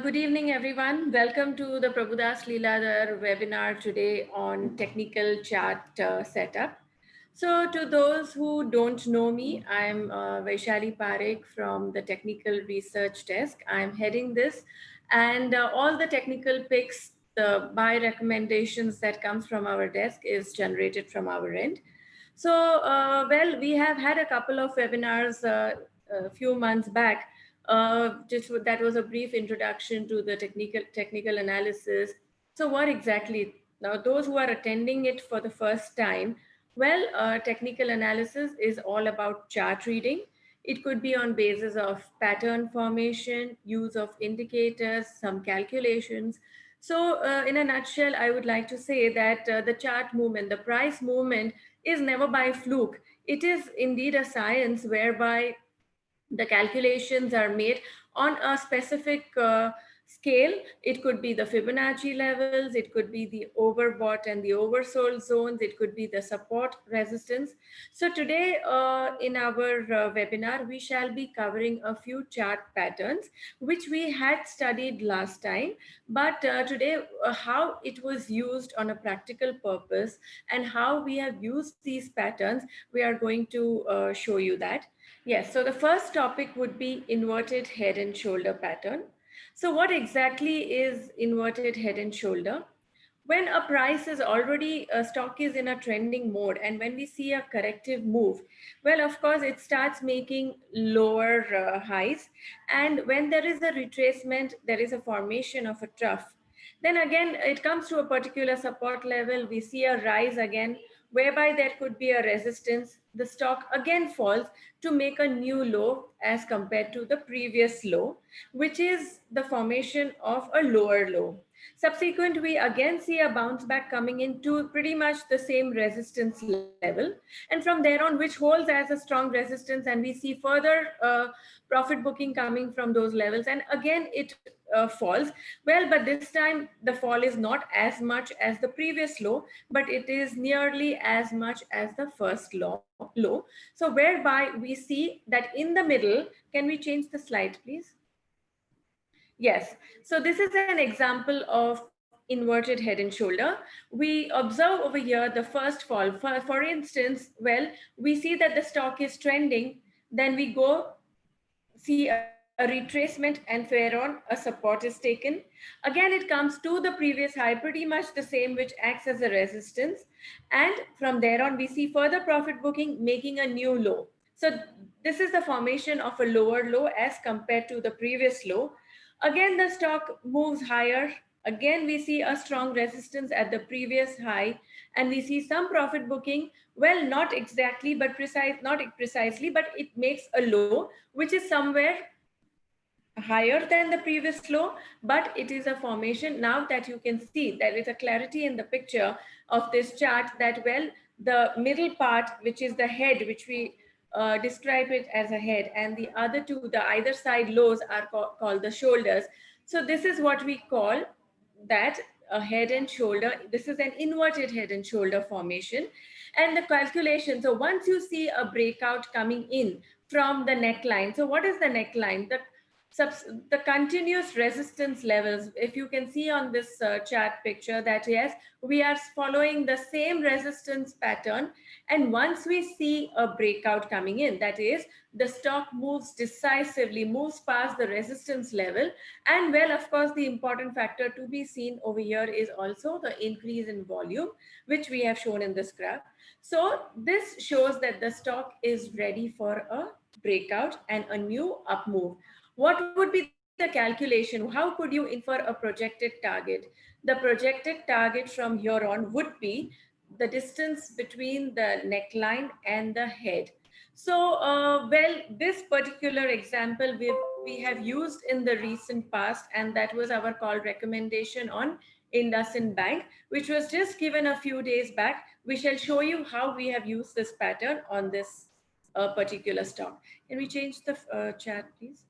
Good evening, everyone. Welcome to the Prabhudas Lilladher webinar today on technical chart setup. So to those who don't know me, I'm Vaishali Parekh from the Technical Research Desk. I'm heading this, and all the technical picks, the buy recommendations that comes from our desk is generated from our end. So, well, we have had a couple of webinars a few months back. That was a brief introduction to the technical analysis. So, what exactly? Now, those who are attending it for the first time, well, technical analysis is all about chart reading. It could be on basis of pattern formation, use of indicators, some calculations. So, in a nutshell, I would like to say that the chart movement, the price movement, is never by fluke. It is indeed a science whereby the calculations are made on a specific scale. It could be the Fibonacci levels, it could be the overbought and the oversold zones, it could be the support resistance. So today in our webinar, we shall be covering a few chart patterns which we had studied last time, but today how it was used on a practical purpose and how we have used these patterns, we are going to show you that. Yes, so the first topic would be inverted head and shoulder pattern. So what exactly is inverted head and shoulder? When a price is already, a stock is in a trending mode, and when we see a corrective move, well, of course, it starts making lower highs. And when there is a retracement, there is a formation of a trough. Then again, it comes to a particular support level. We see a rise again, whereby there could be a resistance. The stock again falls to make a new low as compared to the previous low, which is the formation of a lower low. Subsequent, we again see a bounce back coming into pretty much the same resistance level. And from there on, which holds as a strong resistance, and we see further profit booking coming from those levels. And again, it falls. Well, but this time the fall is not as much as the previous low, but it is nearly as much as the first low. So whereby we see that in the middle, can we change the slide, please? Yes, so this is an example of inverted head and shoulder. We observe over here the first fall. For instance, well, we see that the stock is trending, then we go see a retracement, and whereon a support is taken. Again, it comes to the previous high, pretty much the same, which acts as a resistance. And from there on, we see further profit booking, making a new low. So this is the formation of a lower low as compared to the previous low. Again, the stock moves higher. Again, we see a strong resistance at the previous high, and we see some profit booking. Well, not exactly, but not precisely, but it makes a low, which is somewhere higher than the previous low, but it is a formation. Now that you can see, there is a clarity in the picture of this chart that, well, the middle part, which is the head, which we describe it as a head, and the other two, the either side lows, are called the shoulders. So this is what we call that a head and shoulder. This is an inverted head and shoulder formation. And the calculation, so once you see a breakout coming in from the neckline, so what is the neckline? The continuous resistance levels, if you can see on this chart picture, that yes, we are following the same resistance pattern. And once we see a breakout coming in, that is, the stock moves decisively, moves past the resistance level. And well, of course, the important factor to be seen over here is also the increase in volume, which we have shown in this graph. So this shows that the stock is ready for a breakout and a new up move. What would be the calculation? How could you infer a projected target? The projected target from here on would be the distance between the neckline and the head. So, well, this particular example we have used in the recent past, and that was our call recommendation on IndusInd Bank, which was just given a few days back. We shall show you how we have used this pattern on this particular stock. Can we change the chat, please?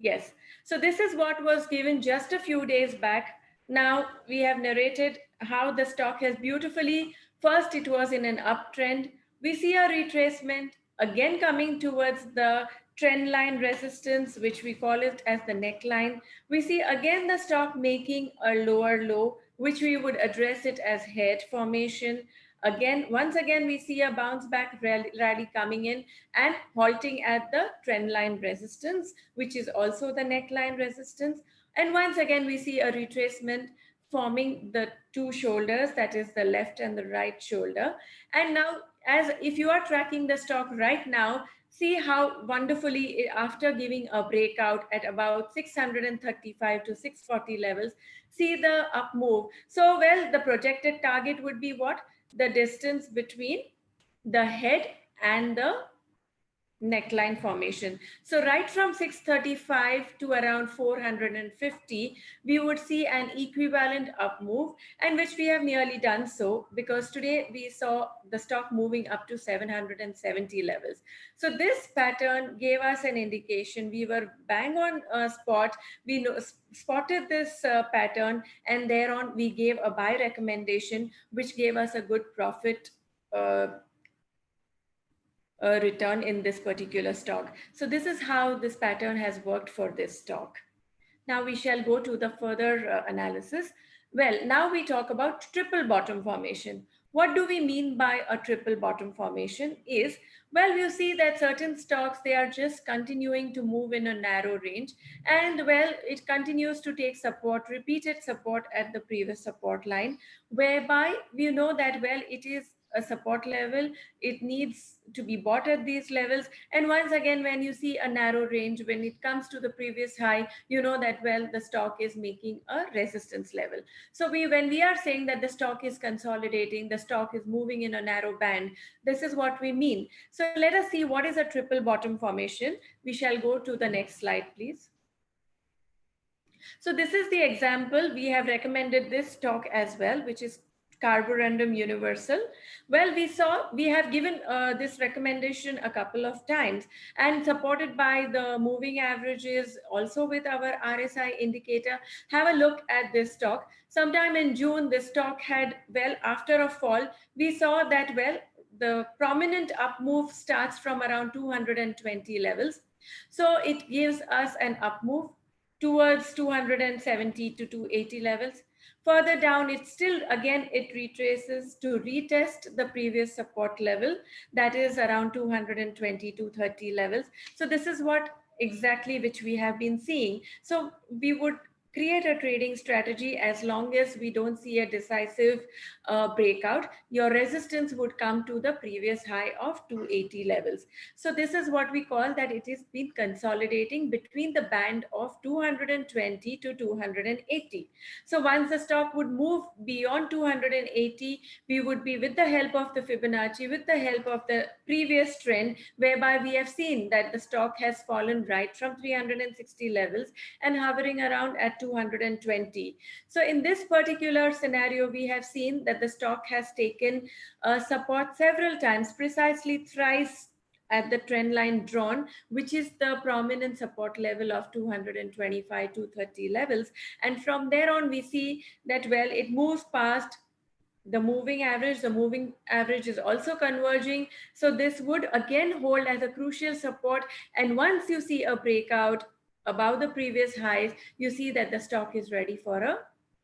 Yes. So this is what was given just a few days back. Now we have narrated how the stock has beautifully, first it was in an uptrend. We see a retracement again coming towards the trend line resistance, which we call it as the neckline. We see again the stock making a lower low, which we would address it as head formation. Again, once again, we see a bounce back rally coming in and halting at the trend line resistance, which is also the neckline resistance. And once again, we see a retracement forming the two shoulders, that is the left and the right shoulder. And now, as if you are tracking the stock right now, see how wonderfully after giving a breakout at about 635 to 640 levels, see the up move. So well, the projected target would be what? The distance between the head and the neckline formation. So right from 635 to around 450, we would see an equivalent up move, and which we have nearly done so, because today we saw the stock moving up to 770 levels. So this pattern gave us an indication. We were bang on spot. We spotted this pattern, and thereon we gave a buy recommendation, which gave us a good profit return in this particular stock. So this is how this pattern has worked for this stock. Now we shall go to the further analysis. Well, now we talk about triple bottom formation. What do we mean by a triple bottom formation is, well, you see that certain stocks, they are just continuing to move in a narrow range, and well, it continues to take support, repeated support at the previous support line, whereby we know that, well, it is a support level, it needs to be bought at these levels. And once again, when you see a narrow range, when it comes to the previous high, you know that, well, the stock is making a resistance level. So when we are saying that the stock is consolidating, the stock is moving in a narrow band, this is what we mean. So let us see what is a triple bottom formation. We shall go to the next slide, please. So this is the example. We have recommended this stock as well, which is Carborundum Universal. Well, we have given this recommendation a couple of times, and supported by the moving averages, also with our RSI indicator. Have a look at this stock. Sometime in June, this stock had, well, after a fall, we saw that, well, the prominent up move starts from around 220 levels. So it gives us an up move towards 270 to 280 levels. Further down, it still, again, it retraces to retest the previous support level, that is around 220 to 30 levels. So this is what exactly which we have been seeing. So we would create a trading strategy as long as we don't see a decisive breakout. Your resistance would come to the previous high of 280 levels. So this is what we call that it is been consolidating between the band of 220 to 280. So once the stock would move beyond 280, we would be, with the help of the Fibonacci, with the help of the previous trend, whereby we have seen that the stock has fallen right from 360 levels and hovering around at 220. So in this particular scenario, we have seen that the stock has taken support several times, precisely thrice at the trend line drawn, which is the prominent support level of 225 to 30 levels. And from there on, we see that, well, it moves past the moving average. The moving average is also converging. So this would again hold as a crucial support. And once you see a breakout above the previous highs, you see that the stock is ready for a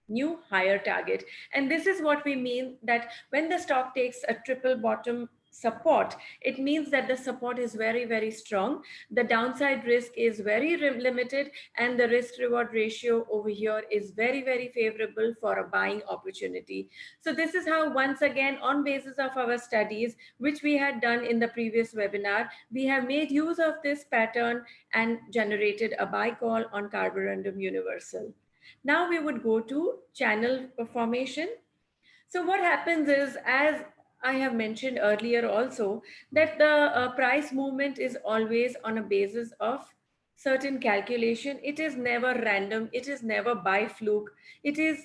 new higher target. And this is what we mean, that when the stock takes a triple bottom support, it means that the support is very, very strong. The downside risk is very limited, and the risk reward ratio over here is very, very favorable for a buying opportunity. So this is how, once again, on basis of our studies, which we had done in the previous webinar, we have made use of this pattern and generated a buy call on Carborundum Universal. Now we would go to channel formation. So what happens is, as I have mentioned earlier also, that the price movement is always on a basis of certain calculation. It is never random. It is never by fluke. It is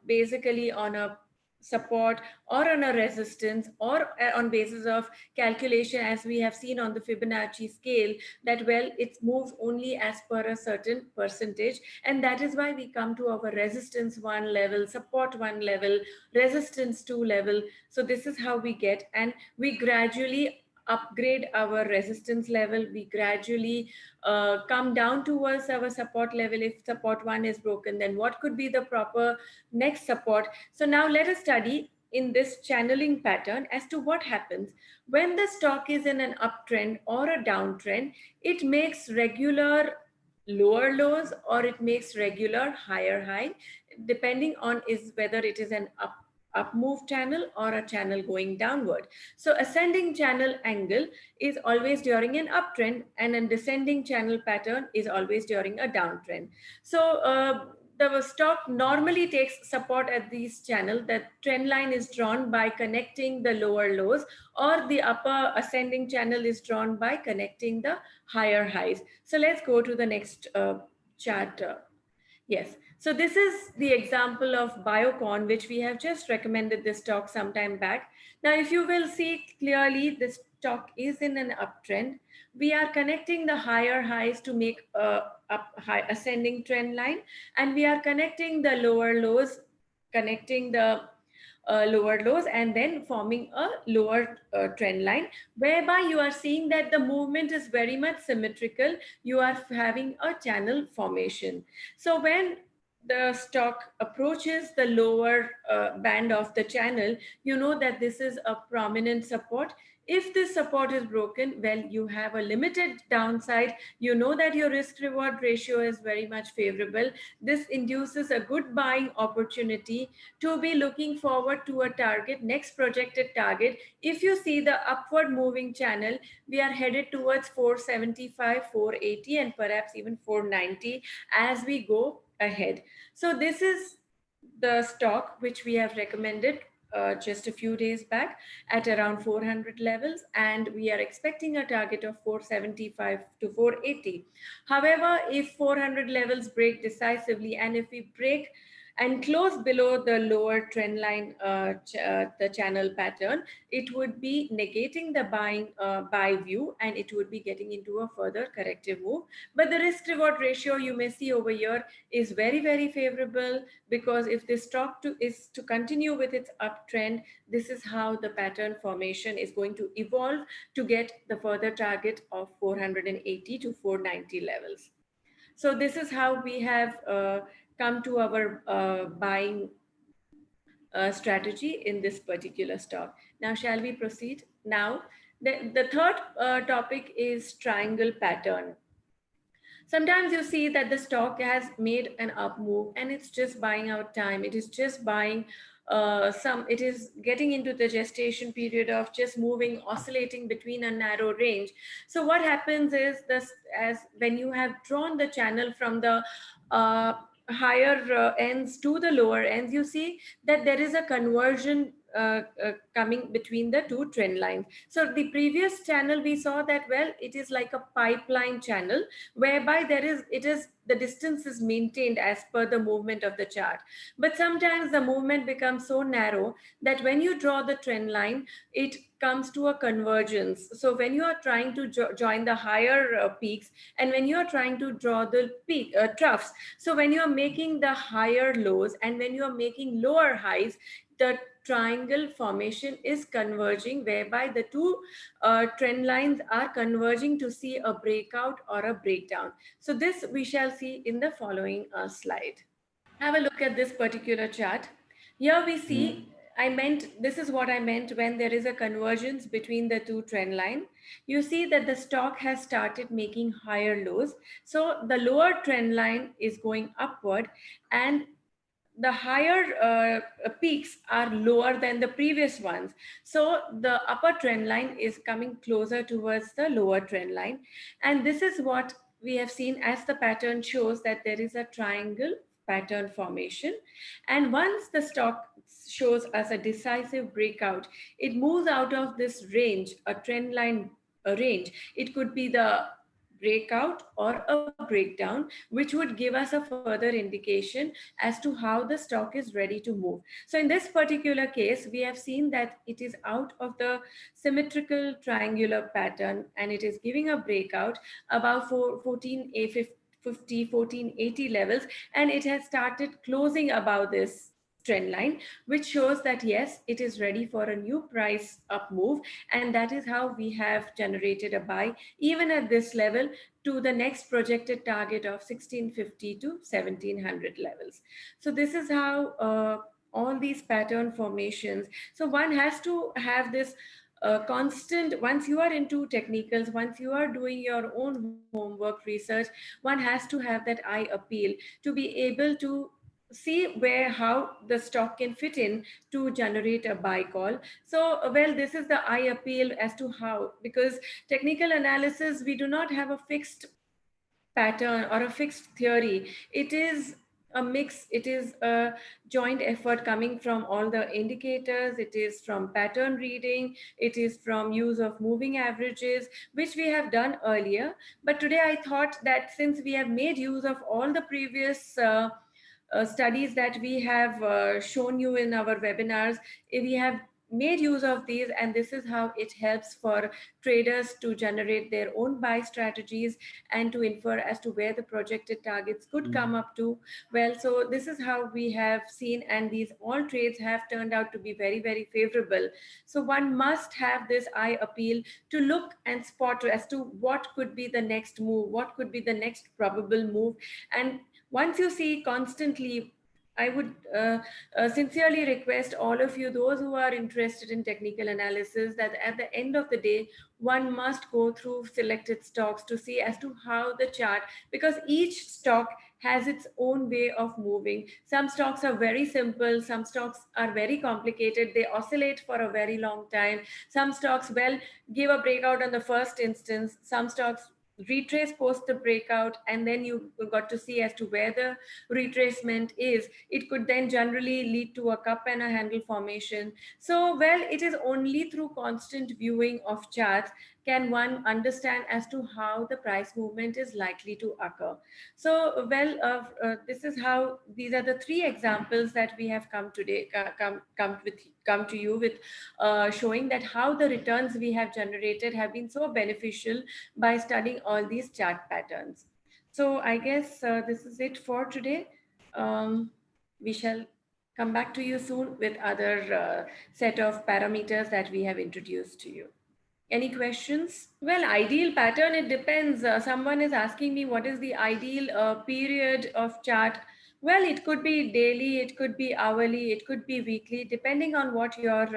basically on a support or on a resistance, or on basis of calculation, as we have seen on the Fibonacci scale, that, well, it moves only as per a certain percentage. And that is why we come to our resistance 1 level, support 1 level, resistance 2 level. So this is how we get, and we gradually upgrade our resistance level. We gradually come down towards our support level. If support 1 is broken, then what could be the proper next support? So now let us study in this channeling pattern as to what happens when the stock is in an uptrend or a downtrend. It makes regular lower lows or it makes regular higher high, depending on is whether it is an up move channel or a channel going downward. So ascending channel angle is always during an uptrend, and a descending channel pattern is always during a downtrend. So the stock normally takes support at these channel. The trend line is drawn by connecting the lower lows, or the upper ascending channel is drawn by connecting the higher highs. So let's go to the next chart. Yes. So this is the example of Biocon, which we have just recommended this stock some time back. Now, if you will see clearly, this stock is in an uptrend. We are connecting the higher highs to make a up high ascending trend line, and we are connecting the lower lows, connecting the lower lows, and then forming a lower trend line, whereby you are seeing that the movement is very much symmetrical. You are having a channel formation. So when the stock approaches the lower band of the channel, you know that this is a prominent support. If this support is broken, well, you have a limited downside. You know that your risk reward ratio is very much favorable. This induces a good buying opportunity to be looking forward to a target, next projected target. If you see the upward moving channel, we are headed towards 475, 480, and perhaps even 490 as we go ahead. So this is the stock which we have recommended just a few days back at around 400 levels, and we are expecting a target of 475 to 480. However, if 400 levels break decisively, and if we break and close below the lower trend line, the channel pattern, it would be negating the buy view, and it would be getting into a further corrective move. But the risk reward ratio you may see over here is very, very favorable, because if this stock is to continue with its uptrend, this is how the pattern formation is going to evolve to get the further target of 480 to 490 levels. So this is how we have come to our buying strategy in this particular stock. Now, shall we proceed? Now, the third topic is triangle pattern. Sometimes you see that the stock has made an up move and it's just buying out time. It is just buying it is getting into the gestation period of just moving, oscillating between a narrow range. So what happens is this, as when you have drawn the channel from the uh, higher ends to the lower ends, you see that there is a conversion coming between the two trend lines. So the previous channel we saw that, well, it is like a pipeline channel, whereby the distance is maintained as per the movement of the chart. But sometimes the movement becomes so narrow that when you draw the trend line, it comes to a convergence. So when you are trying to join the higher peaks, and when you are trying to draw the peak troughs, so when you are making the higher lows and when you are making lower highs, the triangle formation is converging, whereby the two trend lines are converging to see a breakout or a breakdown. So this we shall see in the following slide. Have a look at this particular chart. Here we see, this is what I meant when there is a convergence between the two trend line. You see that the stock has started making higher lows. So the lower trend line is going upward, and the higher peaks are lower than the previous ones. So the upper trend line is coming closer towards the lower trend line. And this is what we have seen as the pattern shows, that there is a triangle pattern formation. And once the stock shows us a decisive breakout, it moves out of this range, a trend line range. It could be the breakout or a breakdown, which would give us a further indication as to how the stock is ready to move. So in this particular case, we have seen that it is out of the symmetrical triangular pattern, and it is giving a breakout above 14A50, 1480 levels, and it has started closing above this trend line, which shows that yes, it is ready for a new price up move. And that is how we have generated a buy even at this level to the next projected target of 1650 to 1700 levels. So this is how all these pattern formations. So one has to have this constant. Once you are into technicals, once you are doing your own homework research, one has to have that eye appeal to be able to see where how the stock can fit in to generate a buy call. So well, this is the eye appeal as to how, because technical analysis, we do not have a fixed pattern or a fixed theory. It is a mix, it is a joint effort coming from all the indicators, it is from pattern reading, it is from use of moving averages, which we have done earlier. But today I thought that since we have made use of all the previous studies that we have shown you in our webinars, we have made use of these, and this is how it helps for traders to generate their own buy strategies and to infer as to where the projected targets could come up to. Well, so this is how we have seen, and these all trades have turned out to be very, very favorable. So one must have this eye appeal to look and spot as to what could be the next move, what could be the next probable move. And once you see constantly, I would sincerely request all of you, those who are interested in technical analysis, that at the end of the day, one must go through selected stocks to see as to how the chart, because each stock has its own way of moving. Some stocks are very simple, some stocks are very complicated, they oscillate for a very long time. Some stocks, well, give a breakout on the first instance, some stocks retrace post the breakout, and then you got to see as to where the retracement is. It could then generally lead to a cup and a handle formation. So well, it is only through constant viewing of charts can one understand as to how the price movement is likely to occur. So well, this is how, these are the three examples that we have come today, come to you with, showing that how the returns we have generated have been so beneficial by studying all these chart patterns. So I guess this is it for today. We shall come back to you soon with other set of parameters that we have introduced to you. Any questions? Well, ideal pattern, it depends. Someone is asking me what is the ideal period of chart. Well, it could be daily, it could be hourly, it could be weekly, depending on what your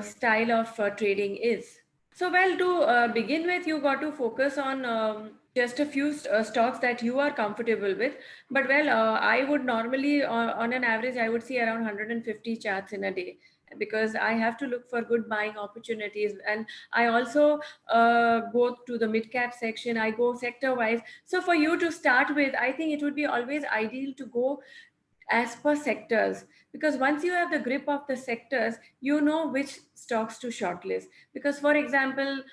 style of trading is. So, well, to begin with, you got to focus on just a few stocks that you are comfortable with. But, well, I would normally, on an average, I would see around 150 charts in a day, because I have to look for good buying opportunities. And I also go to the mid cap section, I go sector wise. So, for you to start with, I think it would be always ideal to go as per sectors, because once you have the grip of the sectors, you know which stocks to shortlist. Because for example,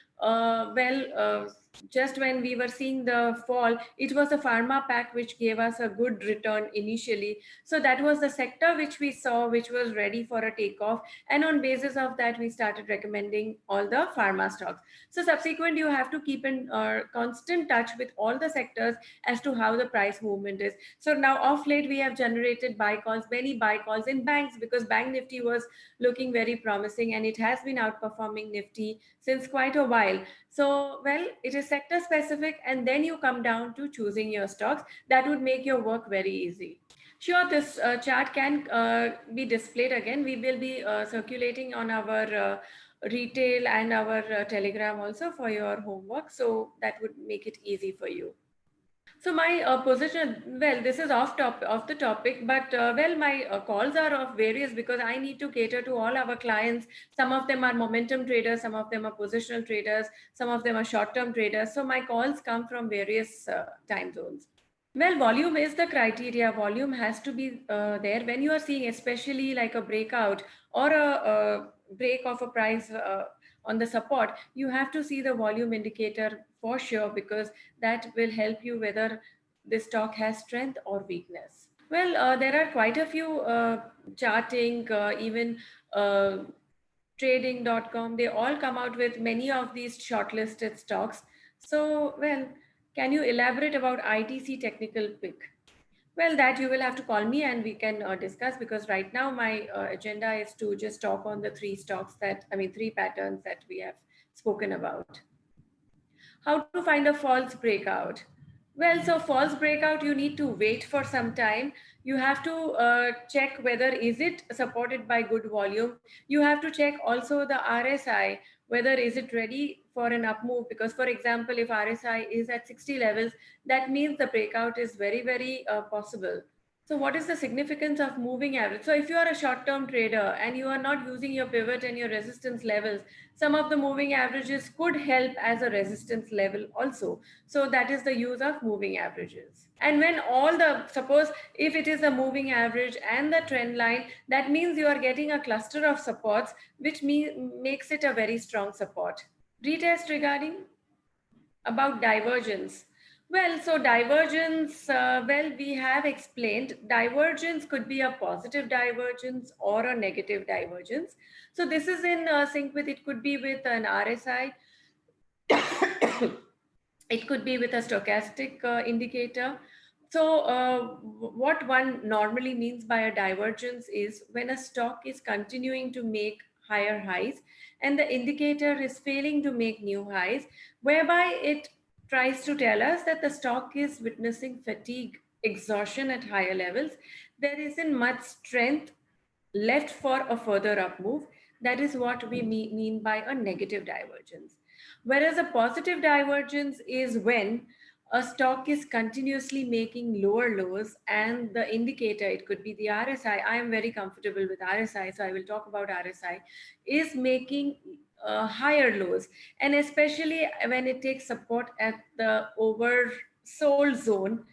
just when we were seeing the fall, it was the pharma pack which gave us a good return initially. So that was the sector which we saw which was ready for a takeoff, and on basis of that we started recommending all the pharma stocks. So subsequent, you have to keep in constant touch with all the sectors as to how the price movement is. So now off late we have generated buy calls, many buy calls in banks, because bank nifty was looking very promising and it has been outperforming nifty since quite a while. So well, it is sector specific, and then you come down to choosing your stocks. That would make your work very easy. Sure, this chart can be displayed again. We will be circulating on our retail and our telegram also for your homework, so that would make it easy for you. So my position, well, this is off the topic, but well, my calls are of various, because I need to cater to all our clients. Some of them are momentum traders, some of them are positional traders, some of them are short-term traders. So my calls come from various time zones. Well, volume is the criteria. Volume has to be there when you are seeing, especially like a breakout or a break of a price on the support. You have to see the volume indicator for sure, because that will help you whether the stock has strength or weakness. Well, there are quite a few charting, even trading.com, they all come out with many of these shortlisted stocks. So, well, can you elaborate about ITC technical pick? Well, that you will have to call me and we can discuss, because right now my agenda is to just talk on the three patterns that we have spoken about. How to find a false breakout? Well, so false breakout, you need to wait for some time. You have to check whether is it supported by good volume. You have to check also the RSI, whether is it ready for an up move. Because for example, if RSI is at 60 levels, that means the breakout is very, very possible. So what is the significance of moving average? So if you are a short-term trader and you are not using your pivot and your resistance levels, some of the moving averages could help as a resistance level also. So that is the use of moving averages. And when suppose if it is a moving average and the trend line, that means you are getting a cluster of supports, which makes it a very strong support. Retest regarding about divergence. Well, so divergence, we have explained divergence could be a positive divergence or a negative divergence. So this is in sync with, it could be with an RSI, it could be with a stochastic indicator. So what one normally means by a divergence is when a stock is continuing to make higher highs and the indicator is failing to make new highs, whereby it tries to tell us that the stock is witnessing fatigue, exhaustion at higher levels. There isn't much strength left for a further up move. That is what we mean by a negative divergence. Whereas a positive divergence is when a stock is continuously making lower lows and the indicator, it could be the RSI, I am very comfortable with RSI, so I will talk about RSI, is making higher lows. And especially when it takes support at the oversold zone,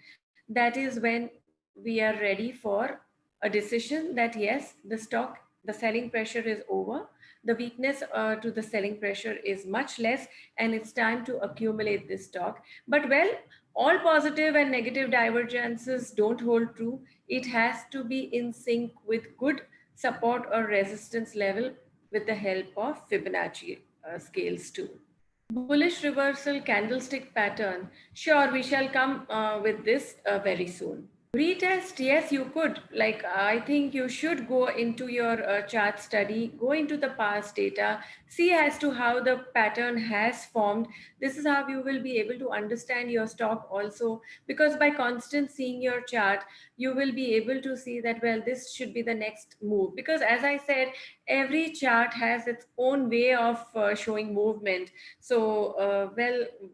that is when we are ready for a decision that yes, the selling pressure is over, the weakness to the selling pressure is much less, and it's time to accumulate this stock. But well, all positive and negative divergences don't hold true. It has to be in sync with good support or resistance level with the help of Fibonacci scales too. Bullish reversal candlestick pattern. Sure, we shall come with this very soon. Retest, yes, you could. Like, I think you should go into your chart study, go into the past data, see as to how the pattern has formed. This is how you will be able to understand your stock also, because by constant seeing your chart, you will be able to see that, well, this should be the next move. Because as I said, every chart has its own way of showing movement. So,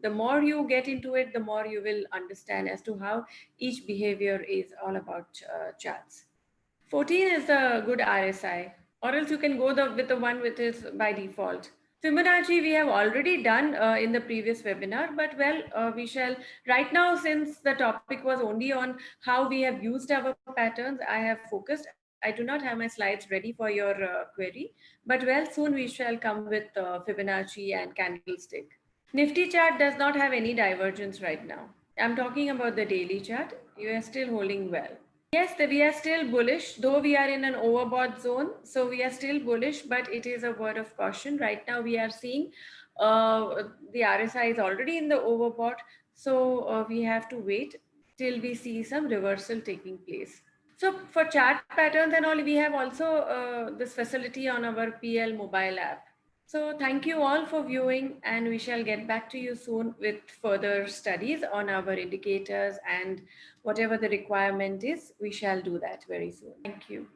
the more you get into it, the more you will understand as to how each behavior is all about charts. 14 is a good RSI, or else you can go with the one which is by default. Fibonacci we have already done in the previous webinar, but we shall right now, since the topic was only on how we have used our patterns, I have focused. I do not have my slides ready for your query, but soon we shall come with Fibonacci and candlestick. Nifty chart does not have any divergence right now. I'm talking about the daily chart. You are still holding well. Yes, we are still bullish, though we are in an overbought zone. So we are still bullish, but it is a word of caution. Right now, we are seeing the RSI is already in the overbought. So we have to wait till we see some reversal taking place. So for chart patterns and all, we have also this facility on our PL mobile app. So thank you all for viewing, and we shall get back to you soon with further studies on our indicators, and whatever the requirement is, we shall do that very soon. Thank you.